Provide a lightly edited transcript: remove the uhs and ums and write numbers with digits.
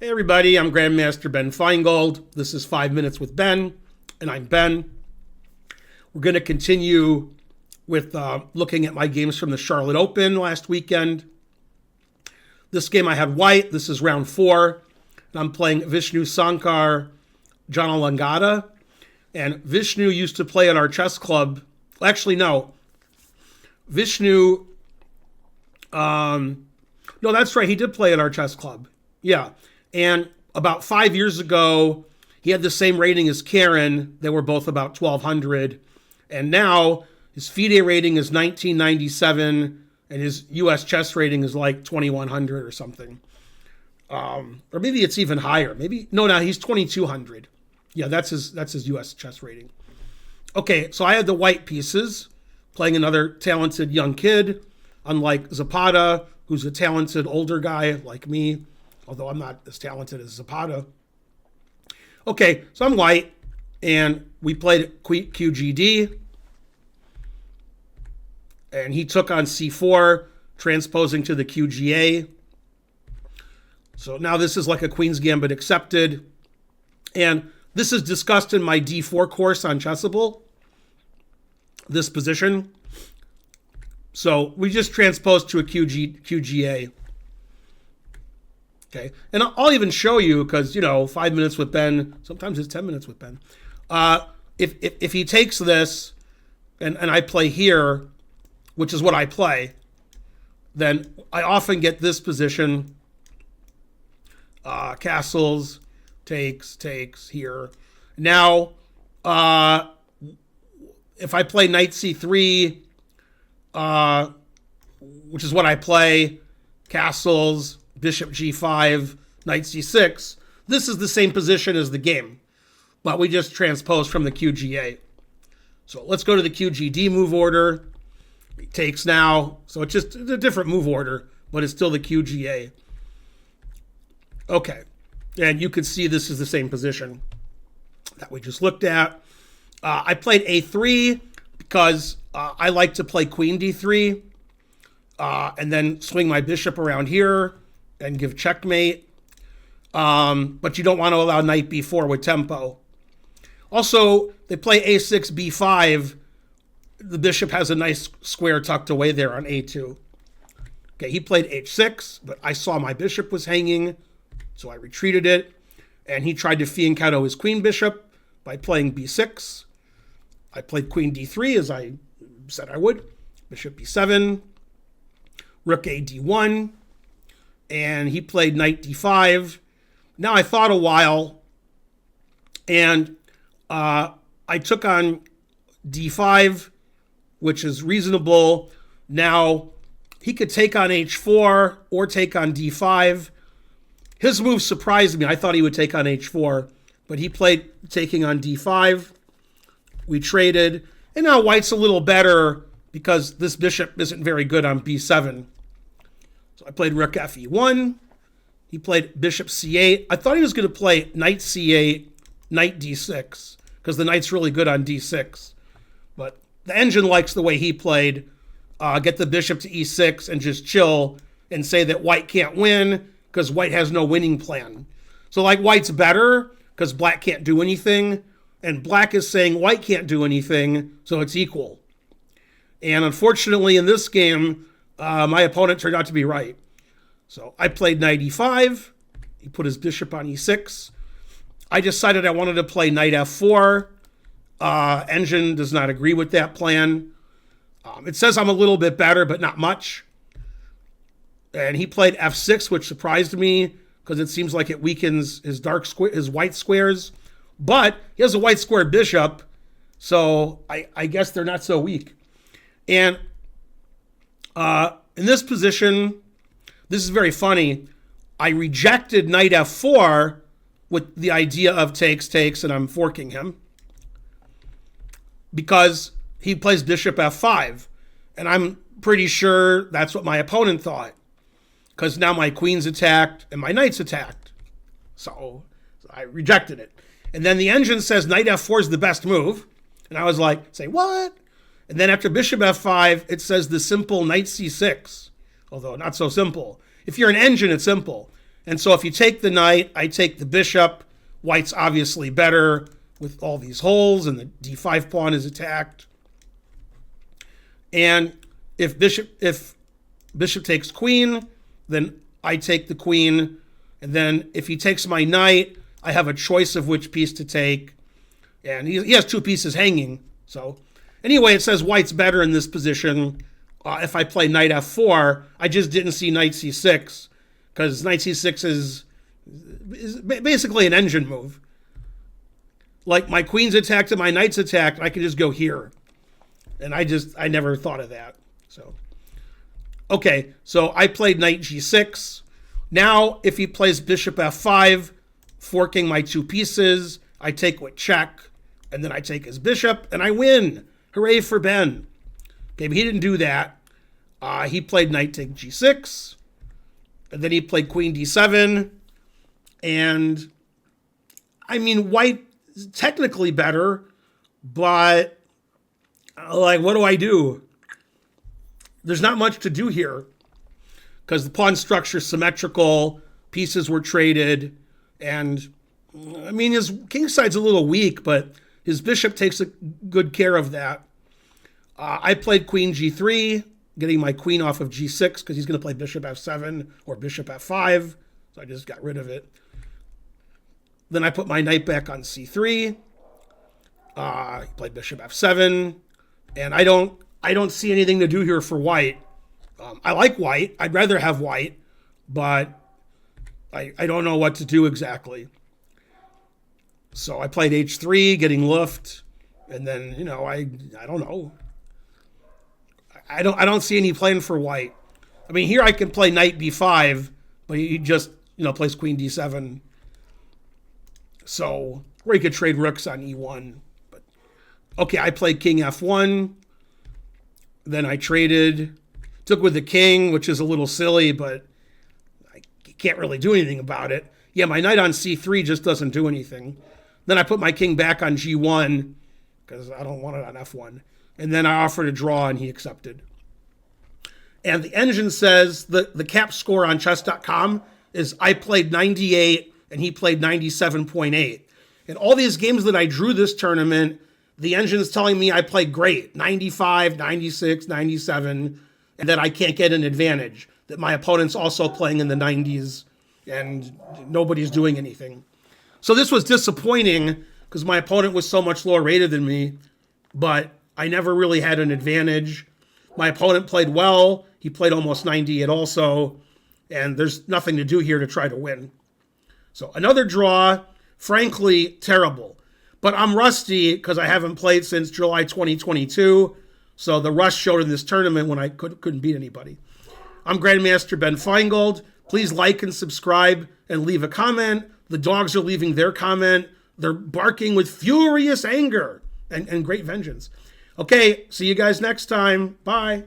Hey everybody, I'm Grandmaster Ben Finegold. This is 5 Minutes with Ben, and I'm Ben. We're going to continue with looking at my games from the Charlotte Open last weekend. This game I had white. This is round 4. And I'm playing Vishnusankar Jonnalagadda. And Vishnu used to play at our chess club. Actually, no. Vishnu, no, that's right. He did play at our chess club. Yeah. And about 5 years ago, he had the same rating as Karen. They were both about 1,200. And now his FIDE rating is 1997, and his U.S. chess rating is like 2,100 or something. Or maybe it's even higher. No, he's 2,200. Yeah, that's his U.S. chess rating. Okay, so I had the white pieces, playing another talented young kid, unlike Zapata, who's a talented older guy like me. Although I'm not as talented as Zapata. Okay, so I'm white, and we played QGD, and he took on C4, transposing to the QGA. So now this is like a Queen's Gambit accepted, and this is discussed in my D4 course on Chessable, this position. So we just transposed to a QGA. Okay, and I'll even show you because, 5 minutes with Ben, sometimes it's 10 minutes with Ben. If he takes this and I play here, which is what I play, then I often get this position, castles, takes here. Now, if I play knight c3, which is what I play, castles, bishop g5, knight c6. This is the same position as the game, but we just transposed from the QGA. So let's go to the QGD move order. It takes now, so it's just a different move order, but it's still the QGA. Okay, and you can see this is the same position that we just looked at. I played a3 because I like to play queen d3 and then swing my bishop around here and give checkmate. But you don't want to allow knight b4 with tempo. Also, they play a6, b5. The bishop has a nice square tucked away there on a2. Okay, he played h6, but I saw my bishop was hanging, so I retreated it. And he tried to fianchetto his queen bishop by playing b6. I played queen d3 as I said I would. Bishop b7, rook a d1. And he played knight d5. Now I thought a while, and I took on d5, which is reasonable. Now he could take on h4 or take on d5. His move surprised me. I thought he would take on h4, but he played taking on d5. We traded, and now white's a little better because this bishop isn't very good on b7. So I played rook fe1. He played bishop c8. I thought he was going to play knight c8, knight d6, because the knight's really good on d6. But the engine likes the way he played. Get the bishop to e6 and just chill and say that white can't win because white has no winning plan. So like white's better because black can't do anything, and black is saying white can't do anything, so it's equal. And unfortunately in this game, my opponent turned out to be right. So I played knight e5. He put his bishop on e6. I decided I wanted to play knight f4. Engine does not agree with that plan. It says I'm a little bit better, but not much. And he played f6, which surprised me because it seems like it weakens his his white squares. But he has a white square bishop, so I guess they're not so weak. And in this position, this is very funny. I rejected knight f4 with the idea of takes, and I'm forking him because he plays bishop f5. And I'm pretty sure that's what my opponent thought because now my queen's attacked and my knight's attacked. So I rejected it. And then the engine says knight f4 is the best move. And I was like, say what? And then after bishop f5, it says the simple knight c6, although not so simple. If you're an engine, it's simple. And so if you take the knight, I take the bishop. White's obviously better with all these holes, and the d5 pawn is attacked. And if bishop takes queen, then I take the queen. And then if he takes my knight, I have a choice of which piece to take. And he has two pieces hanging. So anyway, it says white's better in this position. If I play knight f4, I just didn't see knight c6, because knight c6 is basically an engine move. Like, my queen's attacked and my knight's attacked, I can just go here. And I never thought of that. So, okay, so I played knight g6. Now, if he plays bishop f5, forking my two pieces, I take with check, and then I take his bishop, and I win. Hooray for Ben. Okay, but he didn't do that. He played knight take g6, and then he played queen d7, and I mean, white is technically better, but like, what do I do? There's not much to do here, because the pawn structure is symmetrical, pieces were traded, and I mean, his king side's a little weak, but his bishop takes a good care of that. I played queen g3, getting my queen off of g6, because he's going to play bishop f7 or bishop f5, so I just got rid of it. Then I put my knight back on c3. He played bishop f7, and I don't see anything to do here for white. I like white. I'd rather have white, but I don't know what to do exactly. So I played h3, getting luft, and then, you know, I don't know. I don't see any plan for white. I mean, here I can play knight b5, but he just, you know, plays queen d7. So, or he could trade rooks on e1. But okay, I played king f1. Then I traded, took with the king, which is a little silly, but I can't really do anything about it. Yeah, my knight on c3 just doesn't do anything. Then I put my king back on g1, because I don't want it on f1. And then I offered a draw, and he accepted. And the engine says the cap score on chess.com is I played 98, and he played 97.8. And all these games that I drew this tournament, the engine's telling me I played great, 95, 96, 97, and that I can't get an advantage, that my opponent's also playing in the 90s, and nobody's doing anything. So this was disappointing, because my opponent was so much lower rated than me, but I never really had an advantage. My opponent played well. He played almost 98 also, and there's nothing to do here to try to win. So another draw, frankly, terrible. But I'm rusty because I haven't played since July 2022, so the rust showed in this tournament when I couldn't beat anybody. I'm Grandmaster Ben Finegold. Please like and subscribe and leave a comment. The dogs are leaving their comment. They're barking with furious anger and great vengeance. Okay, see you guys next time. Bye.